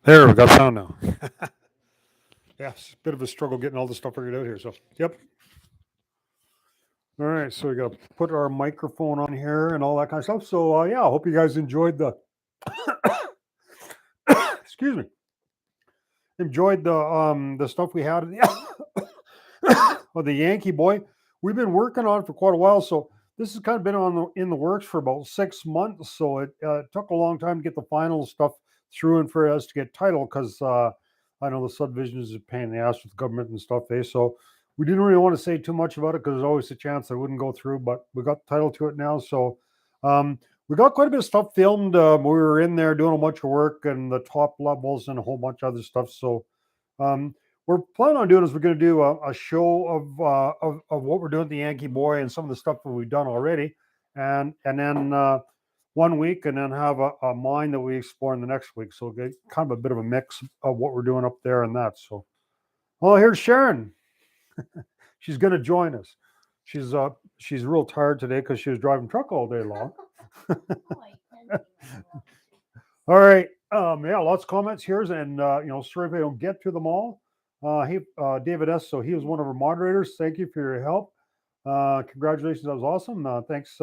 There, we got sound now. Yeah, it's a bit of a struggle getting all this stuff figured out here. So, yep. All right, so we got to put our microphone on here and all that kind of stuff. So, yeah, I hope you guys enjoyed excuse me, enjoyed the stuff we had of the Yankee Boy. We've been working on it for quite a while, so this has kind of been in the works for about 6 months. So it took a long time to get the final stuff through and for us to get title because I know the subdivision is a pain in the ass with government and stuff. So we didn't really want to say too much about it because there's always a chance that it wouldn't go through. But we got the title to it now, so um, we got quite a bit of stuff filmed. We were in there doing a bunch of work and the top levels and a whole bunch of other stuff. So um, we're planning on doing is we're going to do a show of what we're doing at the Yankee Boy and some of the stuff that we've done already, and then 1 week, and then have a mine that we explore in the next week. So we'll get kind of a bit of a mix of what we're doing up there and that. So, well, here's Sharon. She's going to join us. She's real tired today because she was driving truck all day long. All right. Yeah, lots of comments here, and sorry if I don't get to them all. David S. So he was one of our moderators. Thank you for your help. Congratulations, that was awesome. Thanks.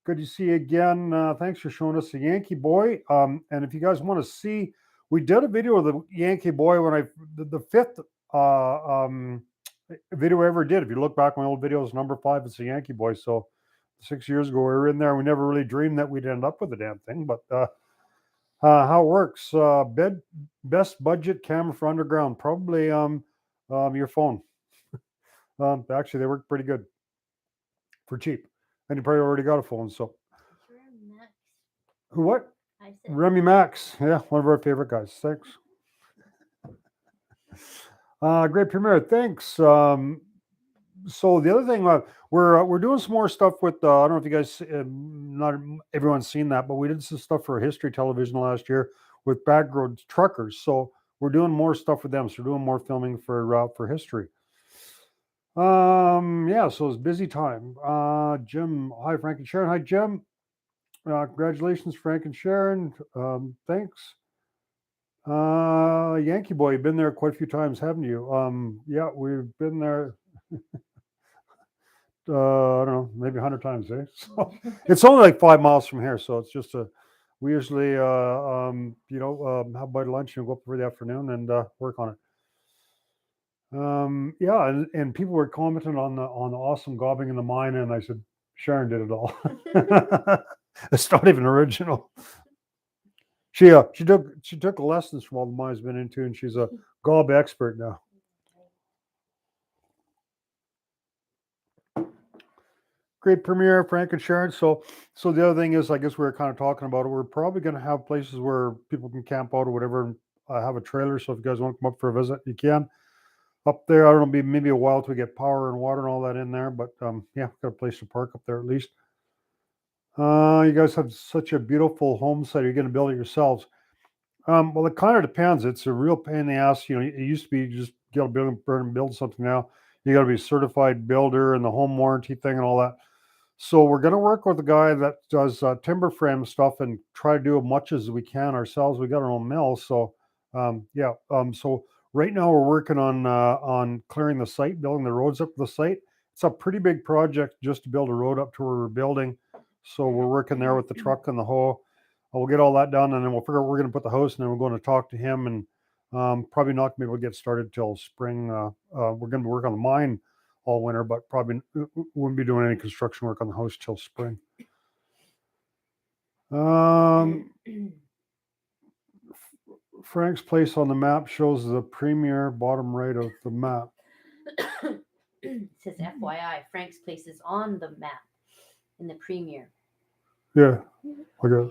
Good to see you again. Thanks for showing us the Yankee Boy. And if you guys want to see, we did a video of the Yankee Boy when the fifth video I ever did. If you look back, my old videos, number 5, it's the Yankee Boy. So 6 years ago, we were in there. We never really dreamed that we'd end up with the damn thing, but how it works. Best budget camera for underground, probably your phone. Actually, they work pretty good for cheap, and you probably already got a phone. So who? What? Remy Max. Yeah, one of our favorite guys. Thanks. Great premiere. Thanks. So the other thing, we're doing some more stuff with. I don't know if you guys, not everyone's seen that, but we did some stuff for History Television last year with Backroad Truckers. So we're doing more stuff with them. So we're doing more filming for History. Yeah. So it's busy time. Jim, hi Frank and Sharon. Hi Jim. Congratulations, Frank and Sharon. Thanks. Yankee Boy, you've been there quite a few times, haven't you? Yeah, we've been there. I don't know, maybe 100 times, eh? So it's only like 5 miles from here, so it's just we usually have a bite of lunch and go up for the afternoon and work on it. Yeah, and people were commenting on the awesome gobbing in the mine, and I said Sharon did it all. It's not even original. She took lessons from all the mines been into, and she's a gob expert now. Great premiere, Frank and Sharon. So the other thing is, I guess we were kind of talking about it. We're probably going to have places where people can camp out or whatever, and have a trailer. So if you guys want to come up for a visit, you can. Up there, I don't know, maybe a while till we get power and water and all that in there, but yeah, we've got a place to park up there at least. You guys have such a beautiful home site. You're going to build it yourselves. Well, it kind of depends. It's a real pain in the ass. It used to be you just get a building, burn and build something. Now you got to be a certified builder and the home warranty thing and all that. So we're going to work with a guy that does timber frame stuff and try to do as much as we can ourselves. We got our own mill, so yeah. So right now we're working on clearing the site, building the roads up to the site. It's a pretty big project just to build a road up to where we're building. So we're working there with the truck and the hoe. We'll get all that done, and then we'll figure out where we're going to put the house, and then we're going to talk to him, and probably not going to be able to get started till spring. We're going to work on the mine all winter, but probably wouldn't be doing any construction work on the house till spring. Frank's place on the map shows the premier bottom right of the map. It says FYI, Frank's place is on the map in the premier. Yeah, I guess.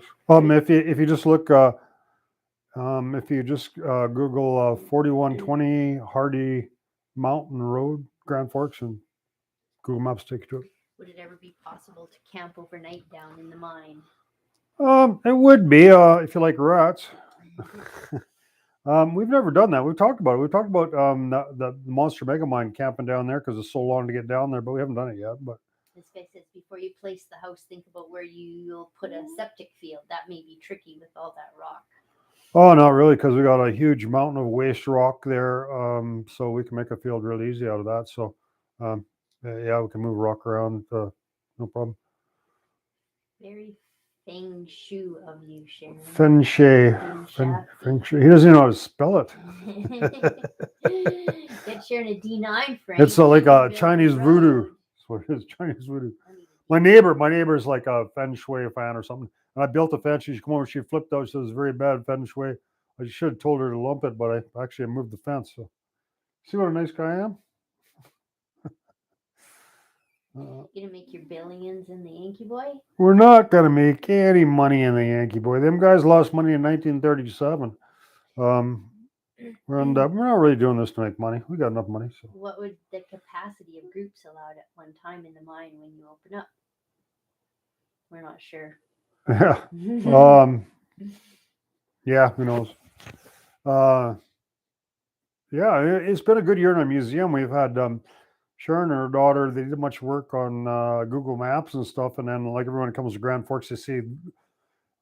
If you just look, if you just Google 4120 Hardy Mountain Road, Grand Forks, and Google Maps take you to it. Would it ever be possible to camp overnight down in the mine? It would be if you like rats. We've never done that. We've talked about it. We've talked about the Monster Mega Mine camping down there because it's so long to get down there, but we haven't done it yet. But this guy says before you place the house, think about where you'll put a septic field. That may be tricky with all that rock. Oh, not really, because we got a huge mountain of waste rock there, so we can make a field real easy out of that. So, um, yeah, we can move rock around, no problem. Very feng shui of you, Sharon. Feng shui, Feng feng shui. shui. He doesn't even know how to spell it. Get Sharon a D9, Frank. It's She like can a build Chinese voodoo. road. That's what it is, Chinese voodoo. I need a My D9. neighbor's like a feng shui fan or something. And I built a fence. She come over, she flipped out. She said it was very bad feng shui. I should have told her to lump it, but I actually moved the fence. So see what a nice guy I am. You gonna make your billions in the Yankee Boy? We're not gonna make any money in the Yankee Boy. Them guys lost money in 1937. Um, we're not really doing this to make money. We got enough money. So What would the capacity of groups allowed at one time in the mine when you open up? We're not sure. yeah, um, yeah. Who knows? Uh, yeah, it's been a good year in the museum. We've had Sharon and her daughter. They did much work on Google Maps and stuff, and then like everyone comes to Grand Forks, they see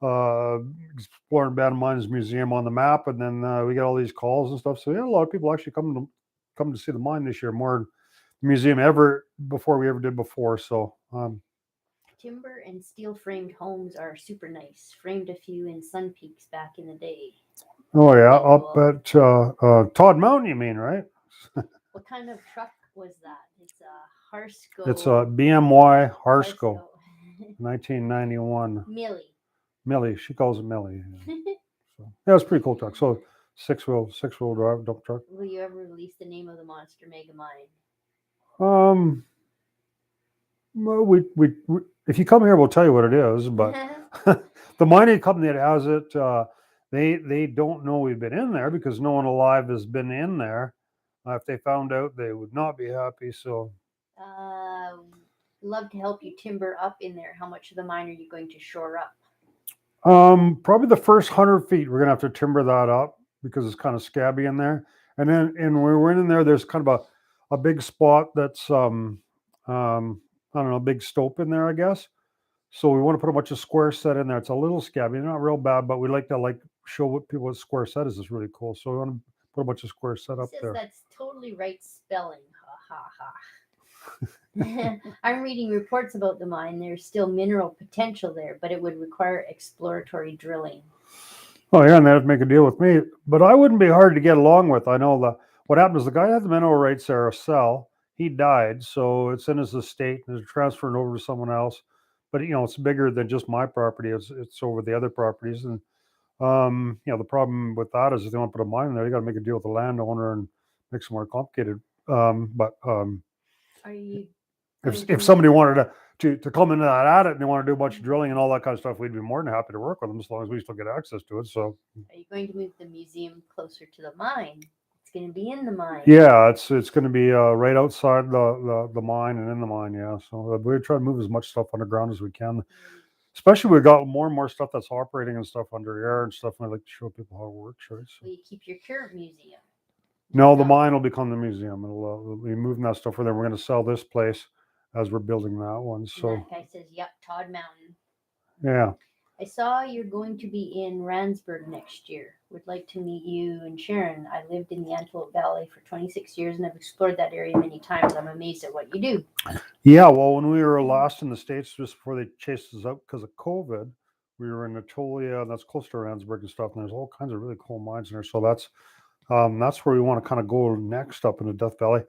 uh, Exploring Band Mines Museum on the map, and then we get all these calls and stuff. So yeah, a lot of people actually come to see the mine this year, more museum ever before we ever did before. So Timber and steel framed homes are super nice. Framed a few in Sun Peaks back in the day. oh yeah, Pretty up cool. at Todd Mountain, you mean, right? What kind of truck was that? It's a Harsco. It's a BMY Harsco, Harsco. 1991. Millie. Millie, she calls it Millie. Yeah. So yeah, it's a pretty cool truck. So six wheel drive dump truck. Will you ever release the name of the monster mega mine? Um, well, we if you come here, we'll tell you what it is. But the mining company that has it, they don't know we've been in there because no one alive has been in there. If they found out, they would not be happy. So Love to help you timber up in there. How much of the mine are you going to shore up? probably the first 100 feet, we're gonna have to timber that up because it's kind of scabby in there. And then, and when we went in there, there's kind of a big spot that's I don't know, a big stope in there, I guess. So we want to put a bunch of square set in there. It's a little scabby, not real bad, but we like to show what people what square set is. It's really cool. So we want to put a bunch of square set It up says there. that's totally right spelling. Ha ha ha. I'm reading reports about the mine. There's still mineral potential there, but it would require exploratory drilling. Oh yeah, and that'd make a deal with me. But I wouldn't be hard to get along with. I know what happened is the guy had the mineral rights there, sell. He died, so it's in his estate and it's transferred over to someone else. But it's bigger than just my property. It's over the other properties, and the problem with that is if they want to put a mine in there, you got to make a deal with the landowner and make it more complicated. But Are you if somebody wanted to come into that attic and they want to do a bunch of drilling and all that kind of stuff, we'd be more than happy to work with them as long as we still get access to it. So Are you going to move the museum closer to the mine? It's going to be in the mine. yeah, it's going to be right outside the mine and in the mine. Yeah, so we try to move as much stuff underground as we can. Especially we got more and more stuff that's operating and stuff under air and stuff. And I like to show people how it works, right? So. Will you keep your current museum? No, the mine will become the museum. We'll be moving that stuff for them. We're going to sell this place as we're building that one. So and that guy says, "Yep, Todd Mountain." yeah. I saw you're going to be in Randsburg next year. Would like to meet you and Sharon. I lived in the Antelope Valley for 26 years and I've explored that area many times. I'm amazed at what you do. Yeah, well, when we were last in the States, just before they chased us out because of COVID, we were in Natolia, and that's close to Randsburg and stuff. And there's all kinds of really cool mines in there. So that's where we want to kind of go next up in the Death Valley.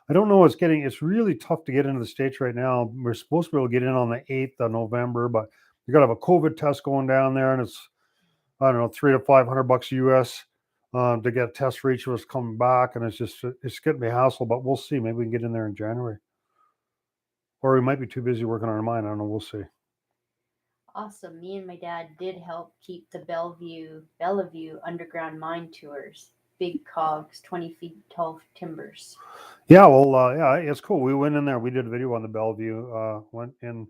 I don't know. It's really tough to get into the States right now. We're supposed to be able to get in on the 8th of November, but you got to have a COVID test going down there, and it's I don't know, $300 to $500 US to get a test for each of us coming back, and it's getting me a hassle. But we'll see. Maybe we can get in there in January, or we might be too busy working on our mine. I don't know. We'll see. Awesome. Me and my dad did help keep the Bellevue underground mine tours. Big cogs, 20 feet tall timbers. Yeah, well, yeah, it's cool. We went in there. We did a video on the Bellevue. Went in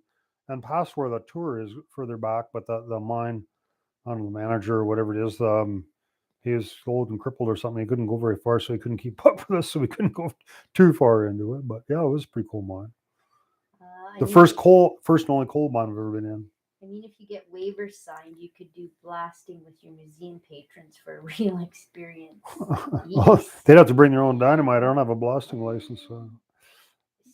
and past where the tour is further back, but the mine, I don't know, the manager or whatever it is, he was old and crippled or something. He couldn't go very far, so he couldn't keep up with us. So we couldn't go too far into it. But yeah, it was a pretty cool mine. The first and only coal mine I've ever been in. I mean, if you get waivers signed, you could do blasting with your museum patrons for a real experience. Well, Yes. they'd have to bring their own dynamite. I don't have a blasting license. So.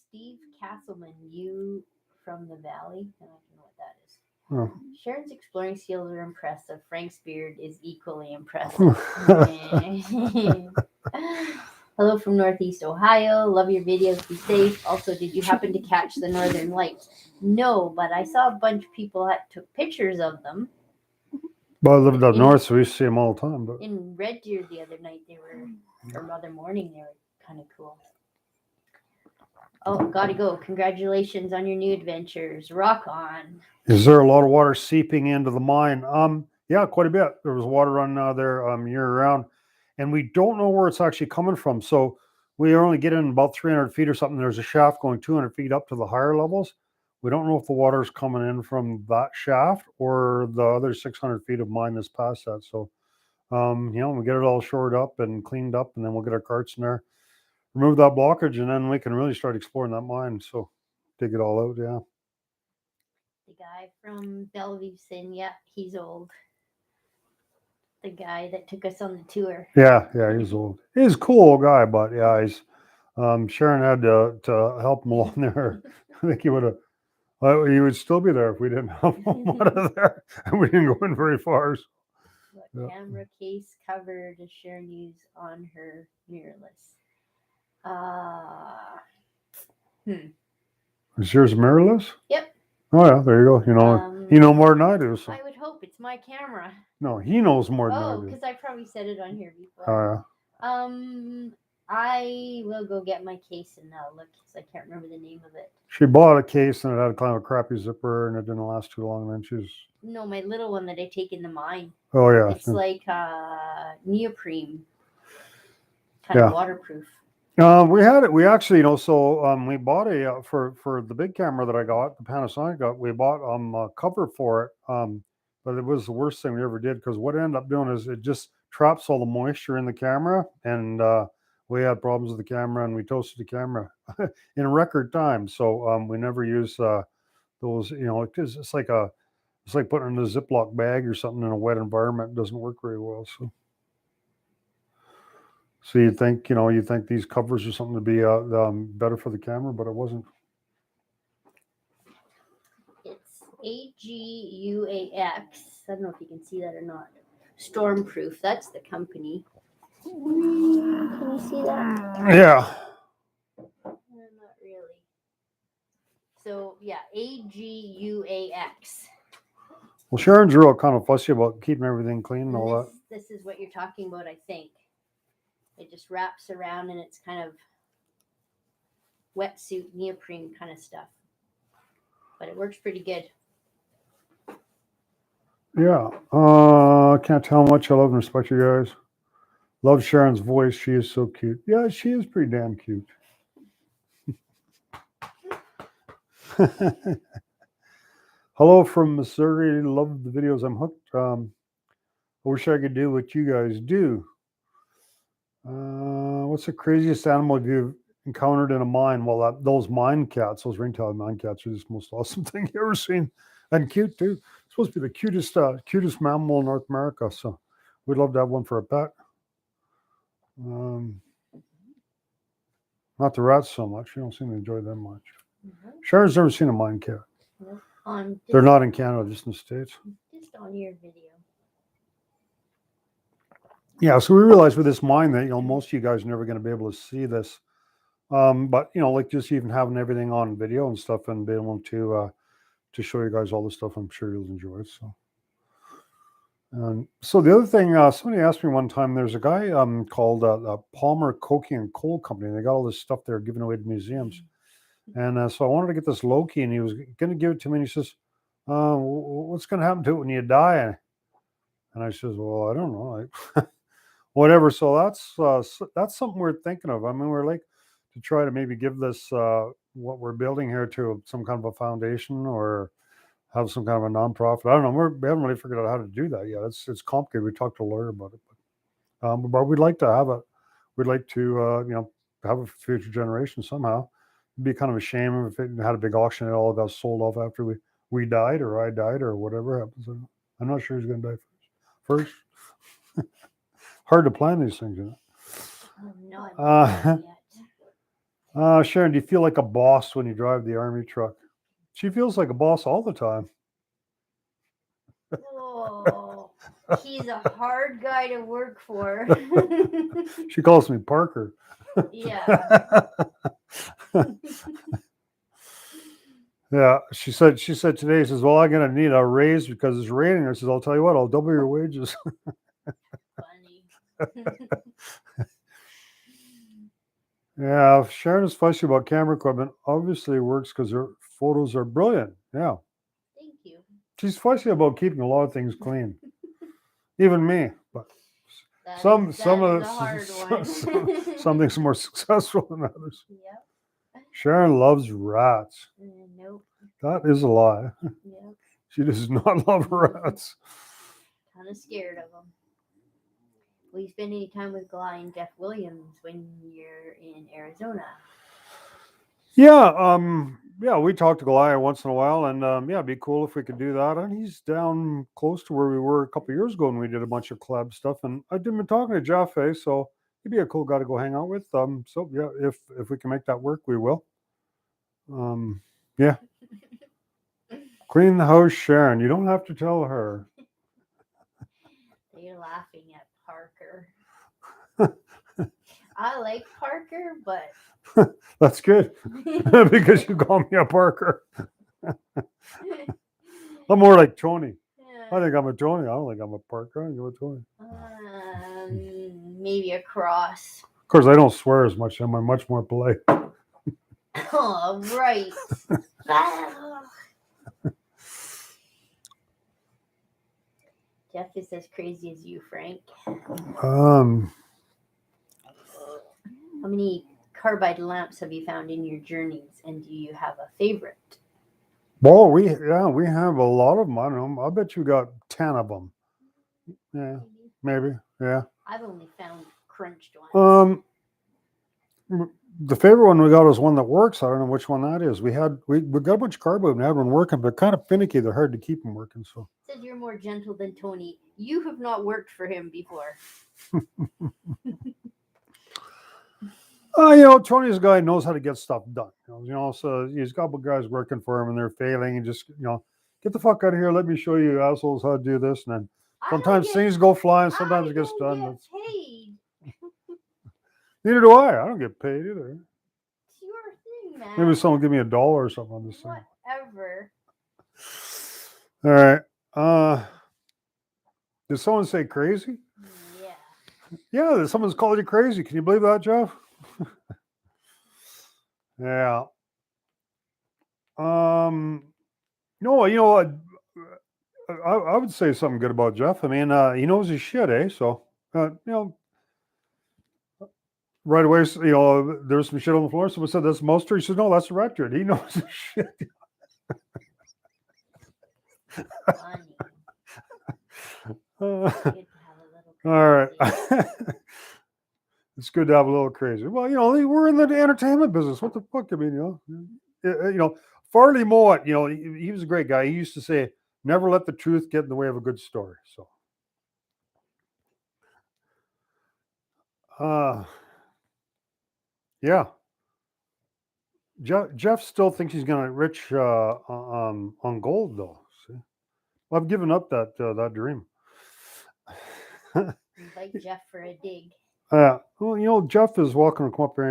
Steve Castleman, you from the Valley? I don't know what that is. Oh. Sharon's exploring skills are impressive. Frank's beard is equally impressive. Hello from Northeast Ohio. Love your videos. Be safe. Also, did you happen to catch the Northern Lights? No, but I saw a bunch of people that took pictures of them. Well, I lived up north, so we used to see them all the time. But in Red Deer the other night, they were, or other morning, they were kind of cool. Oh, gotta go. Congratulations on your new adventures. Rock on. Is there a lot of water seeping into the mine? Yeah, quite a bit. There was water running there year round, and we don't know where it's actually coming from. So we only get in about 300 feet or something. There's a shaft going 200 feet up to the higher levels. We don't know if the water is coming in from that shaft or the other 600 feet of mine that's past that. So, we get it all shored up and cleaned up, and then we'll get our carts in there, remove that blockage, and then we can really start exploring that mine. So dig it all out. Yeah. The guy from Bellevue saying, yeah, he's old. The guy that took us on the tour. Yeah, he's old. He's a cool old guy, but yeah, he's Sharon had to help him along there. I think he would have he would still be there if we didn't help him out of there. And we didn't go in very far. So, what camera case cover does Sharon use on her mirrorless? Is yours mirrorless? Yep. Oh yeah, there you go. You know more than I do. So. I would hope it's my camera. No, he knows more than I do. Oh, because I probably said it on here before. Oh yeah. I will go get my case and look because I can't remember the name of it. She bought a case and it had kind of a crappy zipper and it didn't last too long. And then she's no, my little one that I take in the mine. Oh yeah, it's like neoprene, kind of waterproof. We had it. We actually, we bought a for the big camera that I got, the Panasonic got. We bought a cover for it, but it was the worst thing we ever did because what it ended up doing is it just traps all the moisture in the camera, and we had problems with the camera, and we toasted the camera in record time. So we never use those. Because it's like putting it in a Ziploc bag or something in a wet environment. It doesn't work very well. So you think these covers are something to be better for the camera, but it wasn't. It's AGUAX. I don't know if you can see that or not. Stormproof. That's the company. Can you see that? Yeah. Not really. So yeah, AGUAX. Well, Sharon's real kind of fussy about keeping everything clean and all that. This is what you're talking about, I think. It just wraps around and it's kind of wetsuit neoprene kind of stuff. But it works pretty good. Yeah. I can't tell how much I love and respect you guys. Love Sharon's voice. She is so cute. Yeah, she is pretty damn cute. Hello from Missouri. Love the videos. I'm hooked. I wish I could do what you guys do. What's the craziest animal you've encountered in a mine? Well, those mine cats, those ring-tailed mine cats, are just the most awesome thing you ever seen, and cute too. It's supposed to be the cutest mammal in North America. So we'd love to have one for a pet. Not the rats so much. You don't seem to enjoy them much. Mm-hmm. Sharon's never seen a mine cat. Nope. They're not in Canada, just in the States. Just on your video. Yeah, so we realized with this mine that most of you guys are never going to be able to see this, but like just even having everything on video and stuff and being able to show you guys all this stuff, I'm sure you'll enjoy it. So the other thing, somebody asked me one time, there's a guy called Palmer Coking and Coal Company. And they got all this stuff they're giving away to museums, and so I wanted to get this low-key, and he was going to give it to me. And he says, "What's going to happen to it when you die?" And I says, "Well, I don't know." Whatever. So that's something we're thinking of. I mean, we're like to try to maybe give this what we're building here to some kind of a foundation or have some kind of a nonprofit. I don't know. We haven't really figured out how to do that yet. It's complicated. We talked to a lawyer about it, but we'd like to have it. We'd like to have a future generation somehow. It'd be kind of a shame if it had a big auction and it all got sold off after we we died or I died or whatever happens. I'm not sure who's going to die first. Hard to plan these things, you I'm not know. yet. Sharon, do you feel like a boss when you drive the army truck? She feels like a boss all the time. Oh, he's a hard guy to work for. She calls me Parker. Yeah. Yeah, she said today, she says, well, I'm gonna need a raise because it's raining. I says, I'll tell you what, I'll double your wages. Funny. Yeah, Sharon is fussy about camera equipment. Obviously it works because her photos are brilliant. Yeah. Thank you. She's fussy about keeping a lot of things clean. Even me. But That some is of a hard one. some things are more successful than others. Yep. Sharon loves rats. Nope. That is a lie. Yep. She does not love rats. Kind of scared of them. Will you spend any time with Gly and Jeff Williams when you're in Arizona? Yeah, we talk to Goliath once in a while, and yeah, it'd be cool if we could do that. And he's down close to where we were a couple of years ago when we did a bunch of collab stuff. And I've been talking to Jeff, so he'd be a cool guy to go hang out with. So yeah, if we can make that work, we will. Yeah. Clean the house, Sharon. You don't have to tell her. You're laughing at Parker. I like Parker, but That's good because you call me a Parker. I'm more like Tony. I think I'm a Tony. I don't think I'm a Parker. I think I'm a Tony. Maybe a cross. Of course, I don't swear as much. I'm much more polite. Oh, right. Jeff is as crazy as you, Frank. How many carbide lamps have you found in your journeys, and do you have a favorite? Well, we have a lot of them. I don't know. I bet you got 10 of them. Yeah, maybe. Yeah. I've only found crunched ones. The favorite one we got is one that works. I don't know which one that is. We got a bunch of carbide and we had one working, but kind of finicky. They're hard to keep them working. So. Said you're more gentle than Tony. You have not worked for him before. Tony's a guy who knows how to get stuff done. So he's got guys working for him and they're failing and just, get the fuck out of here. Let me show you assholes how to do this. And then sometimes things go flying. Sometimes it gets done. Get paid. Neither do I. I don't get paid either. It's your thing, man. Maybe someone give me $1 or something on this thing. Whatever. All right. Did someone say crazy? Yeah. Yeah, someone's called you crazy. Can you believe that, Jeff? Yeah. No, I would say something good about Jeff. I mean, he knows his shit, eh? So, right away, there's some shit on the floor. Someone said that's Moster. He said, no, that's the rector. He knows his shit. All right. It's good to have a little crazy. Well, we're in the entertainment business. What the fuck? I mean, Farley Mowat, he was a great guy. He used to say, never let the truth get in the way of a good story. So, yeah. Jeff still thinks he's going to get rich on gold, though. See? Well, I've given up that dream. Invite Jeff for a dig. Well, Jeff is welcome to come up here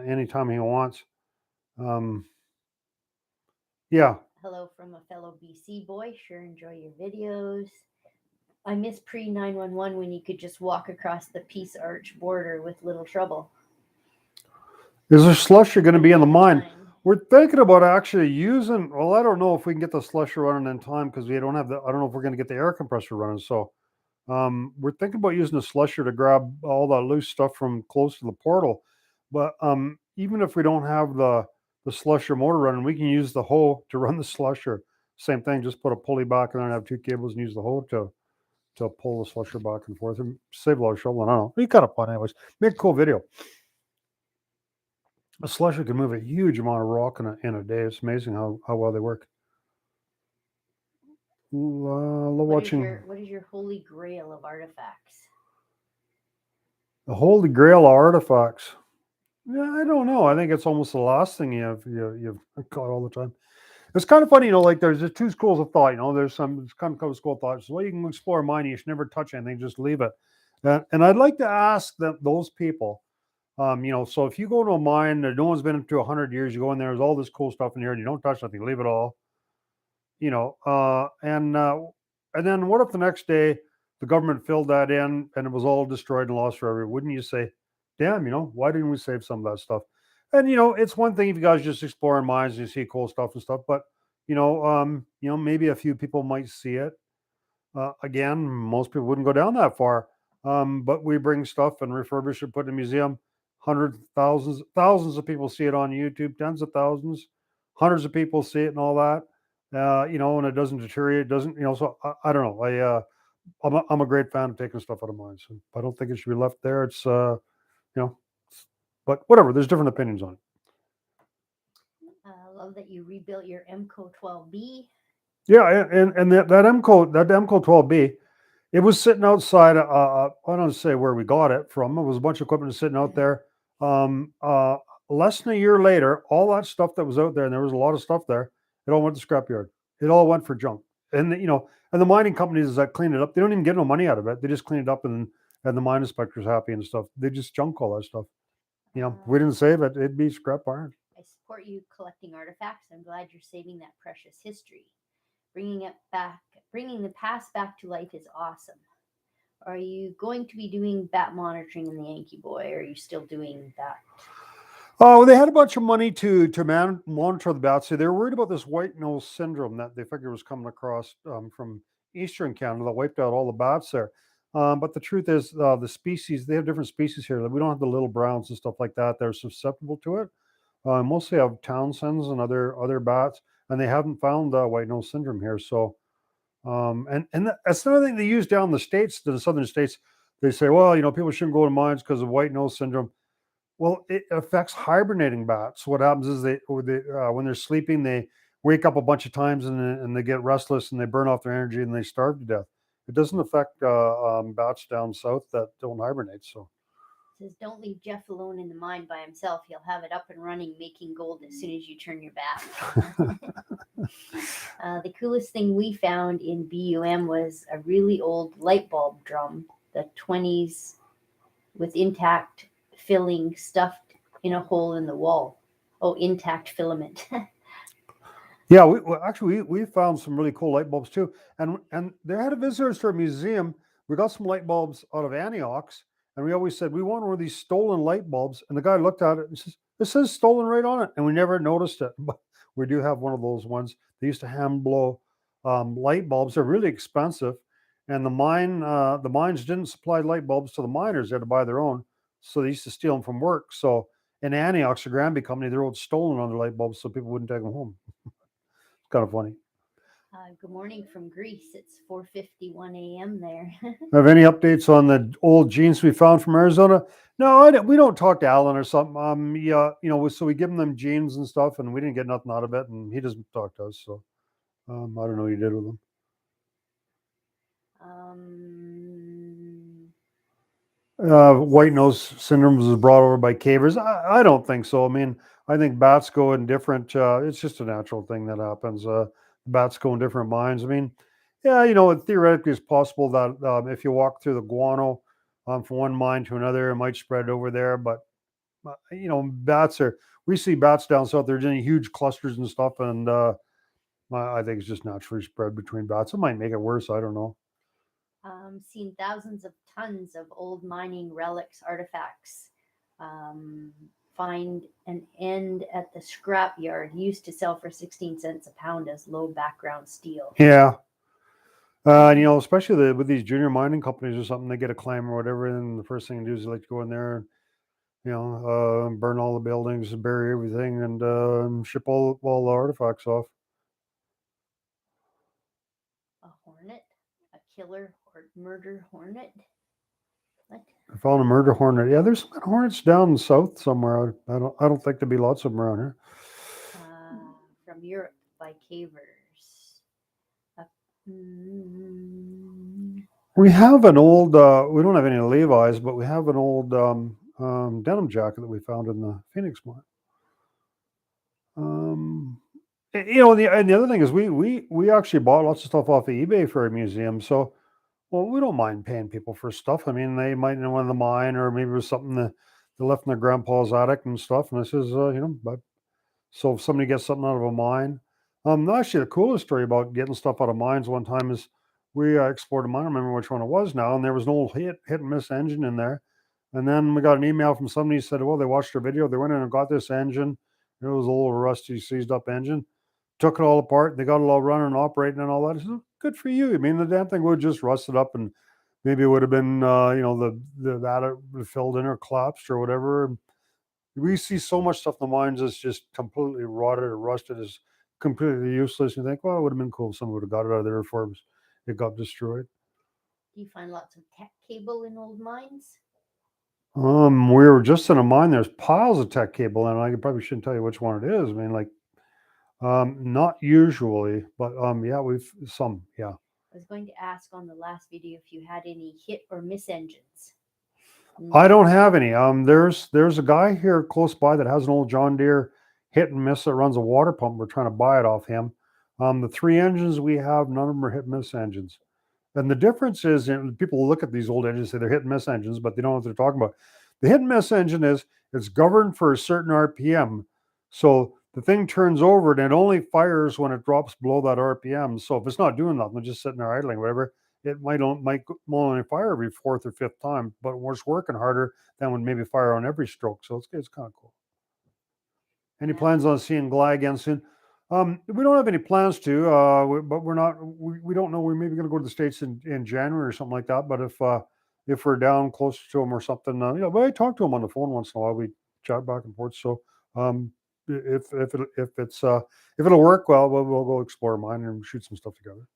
anytime he wants. Yeah. Hello from a fellow BC boy. Sure enjoy your videos. I miss pre-911 when you could just walk across the Peace Arch border with little trouble. Is there slusher going to be in the mine? We're thinking about actually using. Well, I don't know if we can get the slusher running in time because we don't have I don't know if we're going to get the air compressor running. So, we're thinking about using the slusher to grab all that loose stuff from close to the portal. But even if we don't have the slusher motor running, we can use the hoe to run the slusher. Same thing, just put a pulley back and then have two cables and use the hoe to pull the slusher back and forth and save a lot of shoveling. I don't know. Be kind of fun anyways. Make a cool video. A slusher can move a huge amount of rock in a day. It's amazing how well they work. Love watching What is your holy grail of artifacts? the Holy Grail of artifacts. Yeah, I don't know. I think it's almost the last thing you've got all the time. It's kind of funny, like there's just two schools of thought. There's some it's kind of school of thought. So, well, you can explore mining, you should never touch anything, just leave it. And I'd like to ask those people, so if you go to a mine that no one's been into 100 years, you go in there, there's all this cool stuff in here, and you don't touch nothing, leave it all. you know, uh, and uh, and then what if the next day the government filled that in and it was all destroyed and lost forever? Wouldn't you say, "Damn, why didn't we save some of that stuff?" And it's one thing if you guys just exploring mines and you see cool stuff and stuff, but maybe a few people might see it. Again, most people wouldn't go down that far. But we bring stuff and refurbish it, put it in a museum. Hundreds, thousands of people see it on YouTube. Tens of thousands, hundreds of people see it and all that. And it doesn't deteriorate. It doesn't, So I don't know. I'm a great fan of taking stuff out of mine. So I don't think it should be left there. It's you know, but whatever. There's different opinions on it. I love that you rebuilt your MCO 12B. Yeah, and that MCO 12B. It was sitting outside. I don't say where we got it from. It was a bunch of equipment sitting out there. Um, uh, Less than a year later, all that stuff that was out there, and there was a lot of stuff there, it all went to scrapyard. It all went for junk. And the mining companies that clean it up, they don't even get no money out of it. They just clean it up, and the mine inspector's happy and stuff. They just junk all that stuff. If we didn't save it, it'd be scrap iron. I support you collecting artifacts. I'm glad you're saving that precious history. Bringing it back, bringing the past back to life is awesome. Are you going to be doing bat monitoring in the Yankee Boy? Or are you still doing that? Oh, they had a bunch of money to monitor the bats. So they were worried about this white nose syndrome that they figured was coming across from eastern Canada that wiped out all the bats there. But the truth is, the species they have different species here. We don't have the little browns and stuff like that. They're susceptible to it. Mostly have Townsends and other bats, and they haven't found white nose syndrome here. So, that's another thing they use down in the states, the southern states. They say, well, people shouldn't go to mines because of white nose syndrome. Well, it affects hibernating bats. What happens is when they're sleeping, they wake up a bunch of times and they get restless and they burn off their energy and they starve to death. It doesn't affect bats down south that don't hibernate. So, It says, don't leave Jeff alone in the mine by himself. He'll have it up and running, making gold as soon as you turn your back. The coolest thing we found in BUM was a really old light bulb drum, the 20s, with intact filling stuffed in a hole in the wall. Oh, intact filament. yeah, we found some really cool light bulbs too, and they had a visitors to our museum. We got some light bulbs out of Antiochs, and we always said we want one of these stolen light bulbs. And the guy looked at it and says, "It says stolen right on it," and we never noticed it. But we do have one of those ones. They used to hand blow light bulbs. They're really expensive, and the mines didn't supply light bulbs to the miners; they had to buy their own. So they used to steal them from work. So in Antiochs, the Granby company, they wrote stolen on their light bulbs so people wouldn't take them home. Kind of funny. Good morning from Greece. It's 4:51 a.m. there. Have any updates on the old jeans we found from Arizona? No, we don't talk to Alan or something. Yeah, so we give him them jeans and stuff, and we didn't get nothing out of it, and he doesn't talk to us. So I don't know what he did with them. White nose syndrome was brought over by cavers. I don't think so. I mean, I think bats go in different. It's just a natural thing that happens. Bats go in different mines. I mean, yeah, theoretically, it's possible that if you walk through the guano from one mine to another, it might spread over there. But bats are. We see bats down south. There's in huge clusters and stuff, and I think it's just naturally spread between bats. It might make it worse. I don't know. Seen thousands of tons of old mining relics, artifacts. Find an end at the scrap yard. Used to sell for 16 cents a pound as low background steel. Yeah. Especially with these junior mining companies or something, they get a claim or whatever, and the first thing they do is they like to go in there and burn all the buildings and bury everything and ship all the artifacts off. A hornet, a killer or murder hornet. What? I found a murder hornet. Yeah, there's some kind of hornets down south somewhere. I don't think there'd be lots of them around here. From Europe by cavers. We have an old. We don't have any Levi's, but we have an old denim jacket that we found in the Phoenix mine. And the other thing is we actually bought lots of stuff off of eBay for a museum. So, well, we don't mind paying people for stuff. I mean, they might know in the mine, or maybe it was something that they left in their grandpa's attic and stuff. And this is, but so if somebody gets something out of a mine, actually the coolest story about getting stuff out of mines one time is we explored a mine. I don't remember which one it was now, and there was an old hit and miss engine in there. And then we got an email from somebody who said, well, they watched our video, they went in and got this engine. It was a little rusty, seized up engine. Took it all apart. They got it all running and operating and all that. I said, good for you. I mean, the damn thing would just rusted up, and maybe it would have been, the that it filled in or collapsed or whatever. We see so much stuff in the mines that's just completely rotted or rusted, is completely useless. You think, well, it would have been cool if someone would have got it out of there before it got destroyed. Do you find lots of tech cable in old mines? We were just in a mine. There's piles of tech cable, and I probably shouldn't tell you which one it is. I mean, like, not usually, but yeah, we've some, yeah. I was going to ask on the last video if you had any hit or miss engines. I don't have any. There's a guy here close by that has an old John Deere hit and miss that runs a water pump. We're trying to buy it off him. The three engines we have, none of them are hit and miss engines. And the difference is, people look at these old engines, say they're hit and miss engines, but they don't know what they're talking about. The hit and miss engine is it's governed for a certain RPM. So the thing turns over and it only fires when it drops below that RPM. So if it's not doing nothing, it's just sitting there idling, whatever, it might only fire every fourth or fifth time, but it's working harder than would maybe fire on every stroke. So it's kind of cool. Any plans on seeing Gly again soon? We don't have any plans to, but we're not. We don't know. We're maybe going to go to the States in January or something like that. But if we're down closer to him or something, but I talk to him on the phone once in a while. We chat back and forth. So if it'll work, well, we'll go explore mine and shoot some stuff together.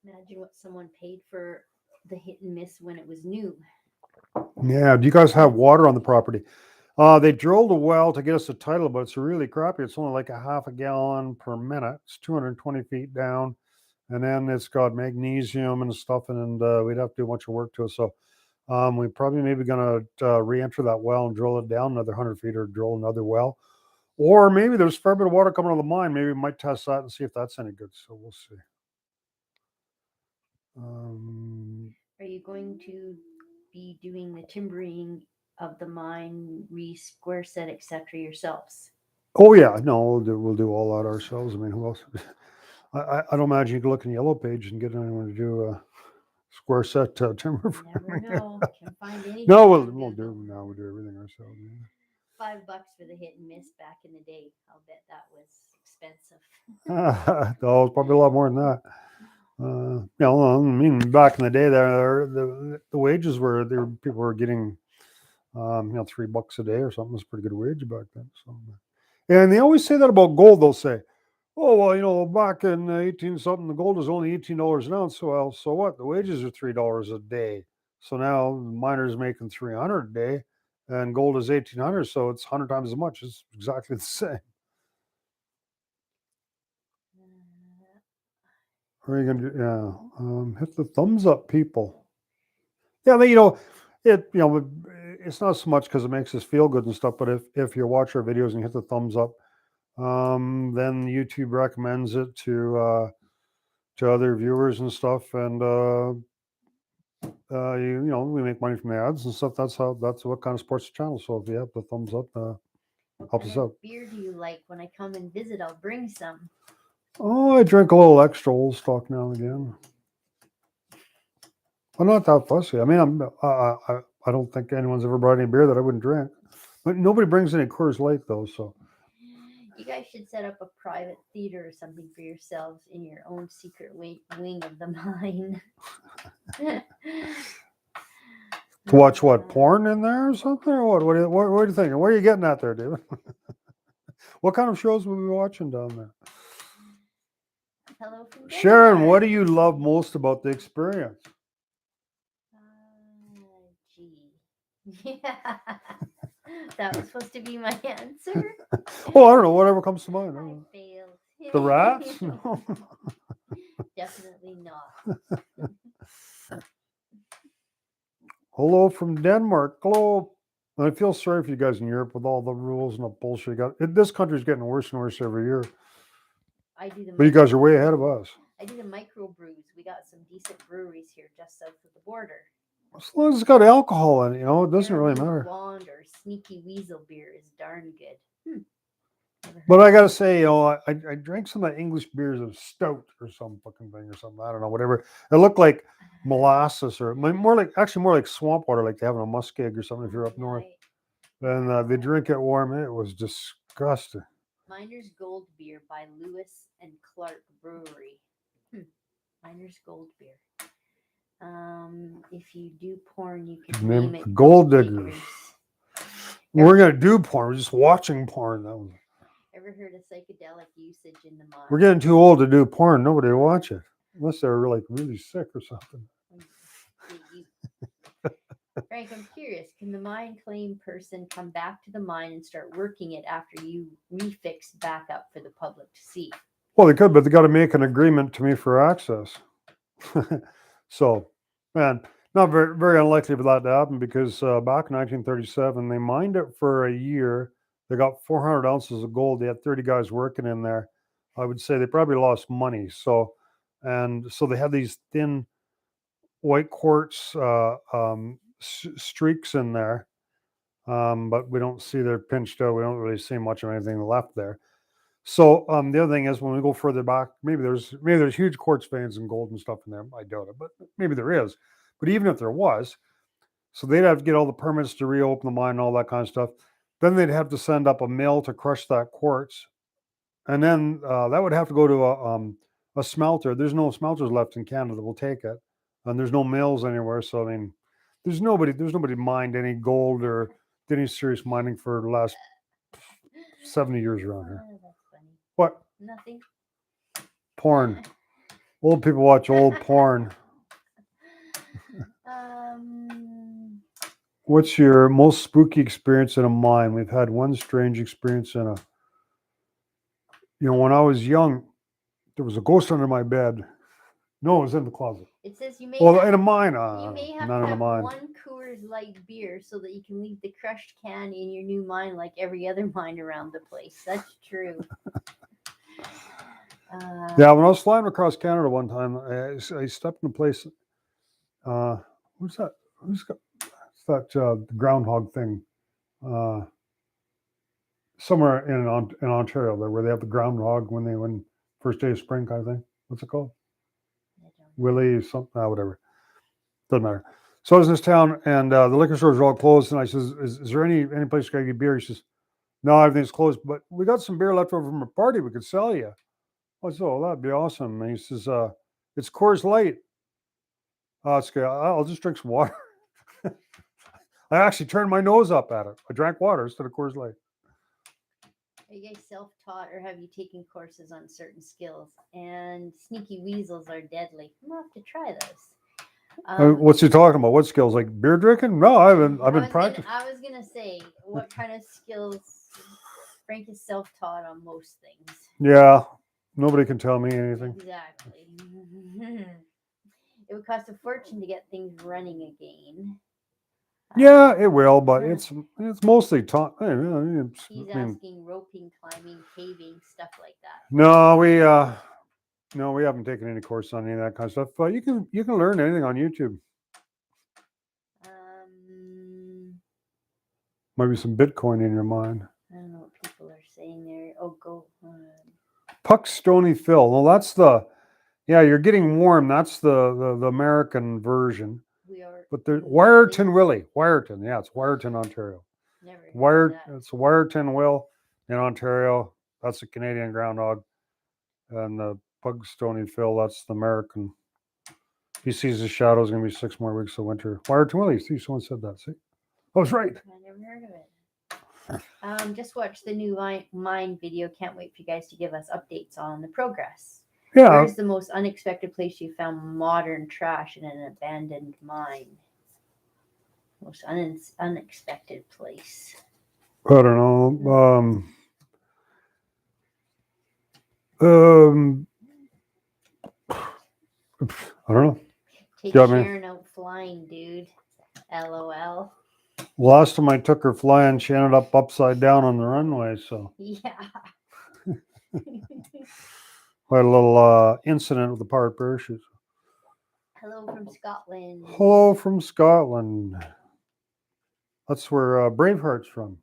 Imagine what someone paid for the hit and miss when it was new. Yeah. Do you guys have water on the property? They drilled a well to get us a title, but it's really crappy. It's only like a half a gallon per minute. It's 220 feet down, and then it's got magnesium and stuff, and we'd have to do a bunch of work to it. So we probably maybe going to re-enter that well and drill it down another 100 feet, or drill another well. Or maybe there's a fair bit of water coming out of the mine. Maybe we might test that and see if that's any good. So we'll see. Are you going to be doing the timbering of the mine, square set, etc. yourselves? Oh yeah, no, we'll do all that ourselves. I mean, who else? I don't imagine you can look in the Yellow Page and get anyone to do a square set timber. Never know. Can find anything. No, we'll do everything ourselves. Yeah. $5 for the hit and miss back in the day. I'll bet that was expensive. No, it's probably a lot more than that. I mean, back in the day, the wages were there. People were getting, $3 a day or something. Was a pretty good wage back then. So, and they always say that about gold. They'll say, "Oh well, back in 18 something, the gold was only $18 an ounce. Well, so what? The wages are $3 a day. So now the miner's making $300 a day, and gold is $1,800. So it's 100 times as much. It's exactly the same." What are you gonna do? Yeah, hit the thumbs up, people. Yeah, it's not so much because it makes us feel good and stuff, but if you watch our videos and hit the thumbs up, then YouTube recommends it to other viewers and stuff, and we make money from the ads and stuff. That's what kind of supports the channel. So if you have the thumbs up, help us out. Beer do you like? When I come and visit, I'll bring some. Oh, I drink a little extra old stock now and again. I'm not that fussy. I mean, I don't think anyone's ever brought any beer that I wouldn't drink. But nobody brings any Coors Light though, so. You guys should set up a private theater or something for yourselves in your own secret wing of the mine. To watch what, porn in there or something, or what? What are you thinking? Where are you getting at there, David? What kind of shows will we be watching down there? Hello from Sharon, what do you love most about the experience? Yeah, that was supposed to be my answer. Oh, I don't know. Whatever comes to mind. I failed. The rats? No. Definitely not. Hello from Denmark. Hello. And I feel sorry for you guys in Europe with all the rules and the bullshit you got. This country's getting worse and worse every year. I do the. But you guys are way ahead of us. I do the micro brews. We got some decent breweries here just south of the border. As long as it's got alcohol in it, you know, it doesn't really Apparently matter. Blonde or Sneaky Weasel beer is darn good. But I gotta say, you know, I drank some of that English beers of stout or some fucking thing or something. I don't know, whatever. It looked like molasses or more like swamp water, like they have in a muskeg or something if you're up north. And they drink it warm. It was disgusting. Miner's Gold Beer by Lewis and Clark Brewery. Miner's Gold Beer. If you do porn, you can name it Gold Diggers. We're gonna do porn. We're just watching porn. That was... Ever heard of psychedelic usage in the mine? We're getting too old to do porn. Nobody will watch it unless they're like really sick or something. Frank, I'm curious. Can the mine claim person come back to the mine and start working it after you refix back up for the public to see? Well, they could, but they got to make an agreement to me for access. So, man, not very, very unlikely for that to happen because back in 1937, they mined it for a year. They got 400 ounces of gold. They had 30 guys working in there. I would say they probably lost money. So they had these thin white quartz streaks in there, but we don't see they're pinched out. We don't really see much of anything left there. So the other thing is when we go further back, maybe there's huge quartz veins and gold and stuff in there. I doubt it, but maybe there is. But even if there was, so they'd have to get all the permits to reopen the mine and all that kind of stuff. Then they'd have to send up a mill to crush that quartz, and then that would have to go to a smelter. There's no smelters left in Canada that will take it, and there's no mills anywhere. So I mean, there's nobody mined any gold or did any serious mining for the last 70 years around here. What? Nothing. Porn. Old people watch old porn. What's your most spooky experience in a mine? We've had one strange experience in when I was young, there was a ghost under my bed. No, it was in the closet. It says you may in a mine. You may have not to in a have mine. one Coors Light beer so that you can leave the crushed can in your new mine like every other mine around the place. That's true. Yeah, when I was flying across Canada one time, I stepped in a place. Who's that? It's that groundhog thing? Somewhere in Ontario, there where they have the groundhog when first day of spring kind of thing. What's it called? Willie something, whatever. Doesn't matter. So I was in this town, and the liquor stores are all closed. And I says, "Is there any place I can get beer?" He says, "No, everything's closed, but we got some beer left over from a party. We could sell you." I said, "Oh, that'd be awesome." And he says, "It's Coors Light." Oh, it's okay. I'll just drink some water. I actually turned my nose up at it. I drank water instead of Coors Light. Are you guys self-taught or have you taken courses on certain skills? And sneaky weasels are deadly. I'm gonna have to try those. What's he talking about? What skills? Like beer drinking? No, I've been practicing. I was gonna say, what kind of skills? Frank is self-taught on most things. Yeah, nobody can tell me anything. Exactly. It would cost a fortune to get things running again. Yeah, it will, but it's mostly taught. He's asking roping, climbing, caving, stuff like that. No, we haven't taken any course on any of that kind of stuff. But you can learn anything on YouTube. Might be some Bitcoin in your mind. I don't know what people are saying there. Oh, go. Puck Stony Phil. Well, that's you're getting warm. That's the American version. But there's Wyerton Willie. Wyerton, yeah, it's Wyerton, Ontario. It's Wyerton Will in Ontario. That's the Canadian groundhog. And the Pug Stony Phil, that's the American. He sees the shadows going to be 6 more weeks of winter. Wyerton Willie, see, someone said that. See? I was right. I never heard of it. Just watched the new mine video. Can't wait for you guys to give us updates on the progress. Yeah. Where's the most unexpected place you found modern trash in an abandoned mine? Most unexpected place. I don't know. I don't know. Take Yeah, I mean- Sharon out flying, dude. LOL. Last time I took her flying, she ended up upside down on the runway. So Yeah. we had a little incident with the powered parachute. Hello from Scotland. Hello from Scotland. That's where Braveheart's from.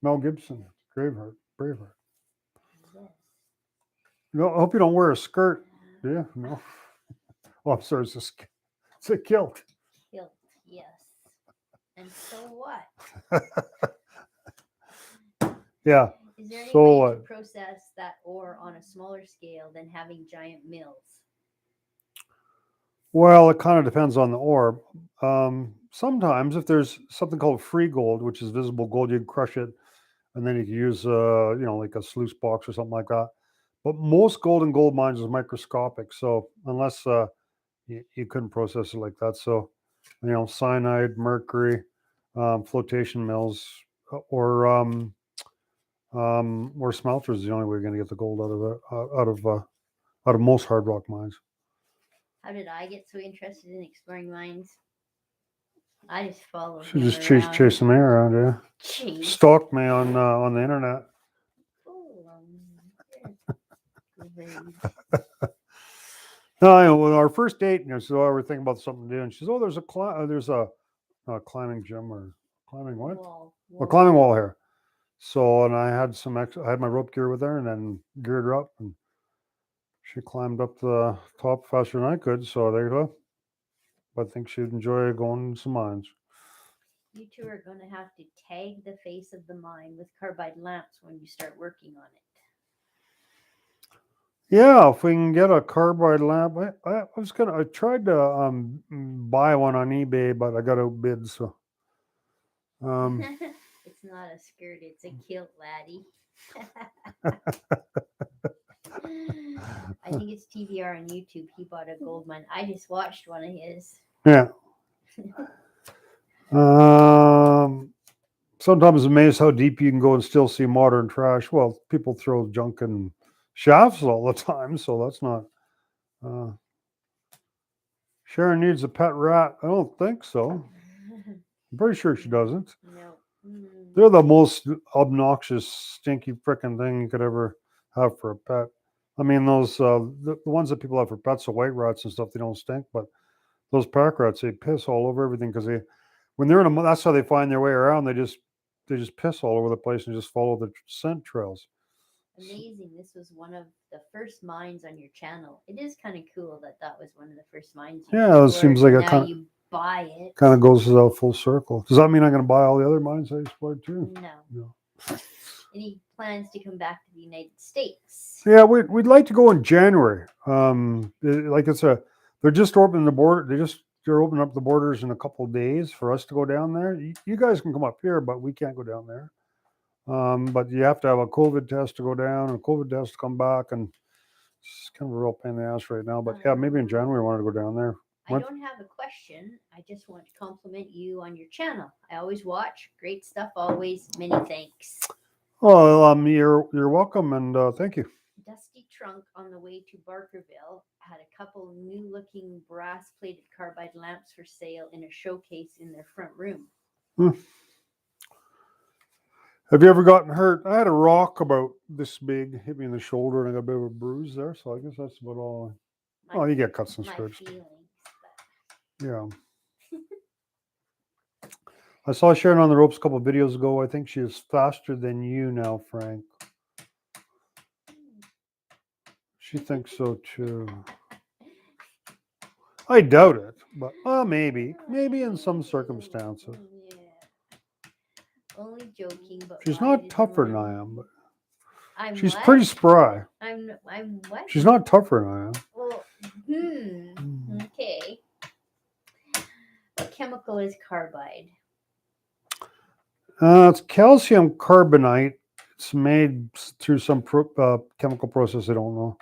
Mel Gibson. Braveheart. Yes. No, I hope you don't wear a skirt. Do you? No. Oh, I'm sorry. It's a kilt. Kilt, yes. And so what? Yeah. Is there any So, way to process that ore on a smaller scale than having giant mills? Well, it kind of depends on the ore. Sometimes, if there's something called free gold, which is visible gold, you can crush it, and then you can use, like a sluice box or something like that. But most gold in gold mines is microscopic. So unless you couldn't process it like that, so cyanide, mercury, flotation mills, or smelters is the only way you're going to get the gold out of it, out of most hard rock mines. How did I get so interested in exploring mines? I just followed She him just around. chasing me around, yeah. Chase. Stalked me on the internet. Oh, great. No, with our first date, so we were thinking about something to do, and she says, "Oh, there's a climbing gym or climbing what? Wall. A climbing wall here." So, and I had I had my rope gear with her, and then geared her up, and she climbed up the top faster than I could. So there you go. I think she'd enjoy going to some mines. You two are going to have to tag the face of the mine with carbide lamps when you start working on it. Yeah, if we can get a carbide lamp, I tried to buy one on eBay, but I got outbid. So, It's not a skirt, it's a kilt, laddie. I think it's TVR on YouTube. He bought a gold mine. I just watched one of his. yeah. Sometimes amazed how deep you can go and still see modern trash. Well, people throw junk in shafts all the time, so that's not. Sharon needs a pet rat. I don't think so. I'm pretty sure she doesn't. No. They're the most obnoxious, stinky frickin' thing you could ever have for a pet. I mean, those the ones that people have for pets, the white rats and stuff, they don't stink, but those pack rats, they piss all over everything because when they're in that's how they find their way around. They just piss all over the place and just follow the scent trails. Amazing. This was one of the first mines on your channel. It is kind of cool that was one of the first mines. Yeah, it seems like now you buy it. Kind of goes full circle. Does that mean I'm going to buy all the other mines I explored too? No. Any plans to come back to the United States? Yeah, we'd like to go in January. They're just opening the border. They're opening up the borders in a couple of days for us to go down there. You guys can come up here, but we can't go down there. But you have to have a COVID test to go down and a COVID test to come back, and it's kind of a real pain in the ass right now. But yeah, maybe in January I wanted to go down there. I don't have a question. I just want to compliment you on your channel. I always watch. Great stuff always. Many thanks. Oh, you're welcome, and thank you. Dusty Trunk on the way to Barkerville had a couple new-looking brass-plated carbide lamps for sale in a showcase in their front room. Have you ever gotten hurt? I had a rock about this big hit me in the shoulder, and I got a bit of a bruise there. So I guess that's about all. You get cuts and scrapes. Yeah. I saw Sharon on the ropes a couple of videos ago. I think she is faster than you now, Frank. She thinks so too. I doubt it, but maybe in some circumstances. Yeah. Only joking, but she's not tougher than I am, but she's what? pretty spry. I'm what? She's not tougher than I am. Well, okay. What chemical is carbide? It's calcium carbonate. It's made through some chemical process I don't know.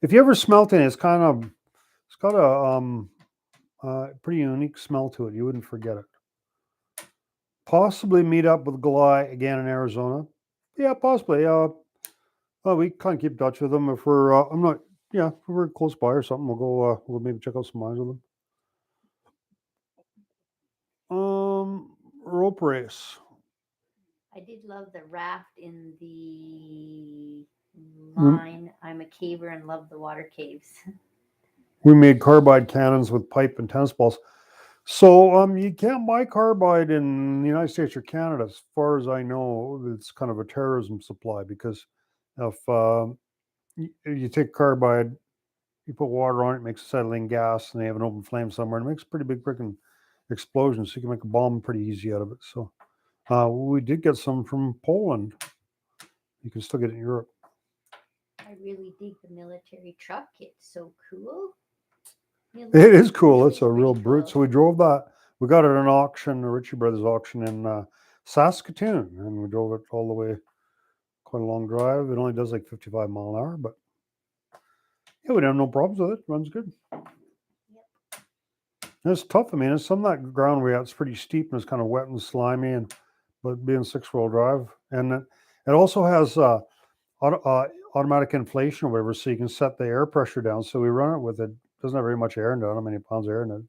If you ever smelt it, it's got a pretty unique smell to it. You wouldn't forget it. Possibly meet up with Goli again in Arizona. Yeah, possibly. We kind of keep in touch with them if we're. I'm not yeah, if we're close by or something, we'll maybe check out some mines with them. Rope race. I did love the raft in the We, mine. I'm a caver and love the water caves. we made carbide cannons with pipe and tennis balls. So you can't buy carbide in the United States or Canada, as far as I know. It's kind of a terrorism supply because if you take carbide, you put water on it, it makes acetylene gas, and they have an open flame somewhere, and it makes a pretty big freaking explosion. So you can make a bomb pretty easy out of it. So we did get some from Poland. You can still get it in Europe. I really dig the military truck. It's so cool. It is cool. Really It's a real pretty brute. cool. So we drove that. We got it at an auction, a Ritchie Brothers auction in Saskatoon, and we drove it all the way. Quite a long drive. It only does like 55 mile an hour, but yeah, we don't have no problems with it. Runs good. Yep. And it's tough. I mean, it's some of that ground we're at. It's pretty steep and it's kind of wet and slimy, and but being 6-wheel drive, and it also has automatic inflation or whatever, so you can set the air pressure down. So we run it with it. Doesn't have very much air in it. How many pounds of air in it?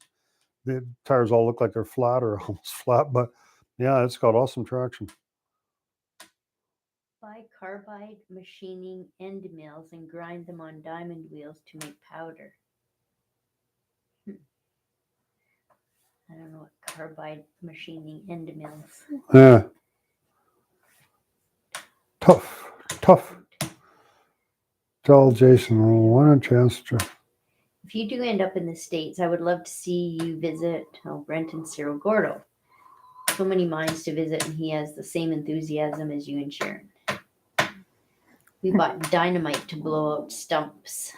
The tires all look like they're flat or almost flat, but yeah, it's got awesome traction. Buy carbide machining end mills and grind them on diamond wheels to make powder. I don't know what carbide machining end mills. Yeah. Tough. Tell Jason, why don't you ask her? If you do end up in the States, I would love to see you visit Brent and Cerro Gordo. So many mines to visit, and he has the same enthusiasm as you and Sharon. We bought dynamite to blow out stumps.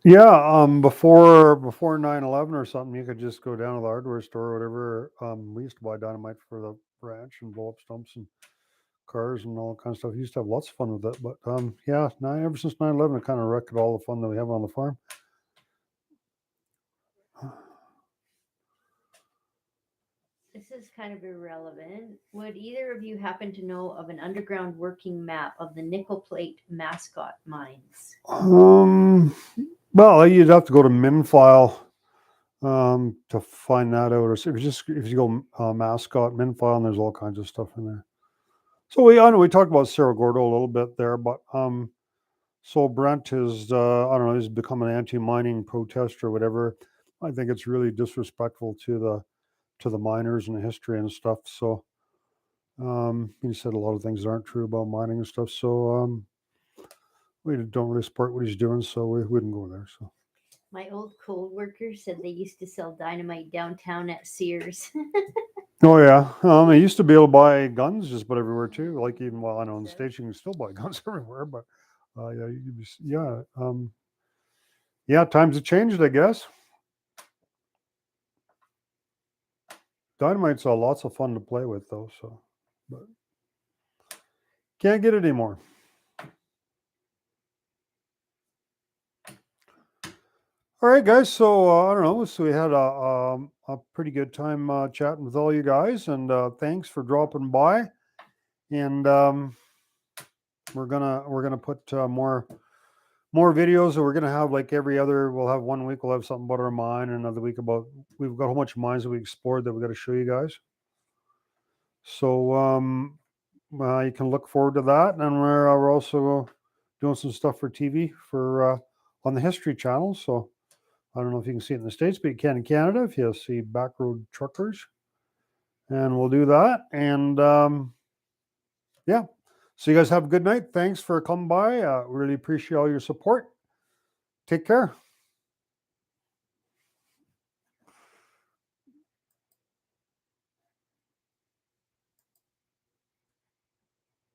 Yeah, before 9/11 or something, you could just go down to the hardware store or whatever. We used to buy dynamite for the ranch and blow up stumps and cars and all that kind of stuff. We used to have lots of fun with it. But yeah, ever since 9/11, it kind of wrecked all the fun that we have on the farm. This is kind of irrelevant. Would either of you happen to know of an underground working map of the nickel plate Mascot mines? Well, you'd have to go to MinFile to find that out. Or if you go Mascot MinFile, and there's all kinds of stuff in there. So I know we talked about Cerro Gordo a little bit there, but so Brent is I don't know, he's become an anti-mining protester or whatever. I think it's really disrespectful to the miners and the history and stuff. So he said a lot of things that aren't true about mining and stuff. So we don't really support what he's doing, so we wouldn't go there. So My old co-worker said they used to sell dynamite downtown at Sears. oh yeah, I used to be able to buy guns just about everywhere too. Like even while I know in the States you can still buy guns everywhere, but yeah, times have changed, I guess. Dynamite's lots of fun to play with though, so but can't get it anymore. All right, guys. So I don't know. So we had a pretty good time chatting with all you guys, and thanks for dropping by. And we're gonna put more videos. So we're gonna have like every other. We'll have 1 week. We'll have something about our mine, and another week about we've got a whole bunch of mines that we explored that we got to show you guys. So you can look forward to that, and we're also doing some stuff for TV for on the History Channel. So. I don't know if you can see it in the States, but you can in Canada if you see Backroad Truckers. And we'll do that. And yeah. So you guys have a good night. Thanks for coming by. Really appreciate all your support. Take care.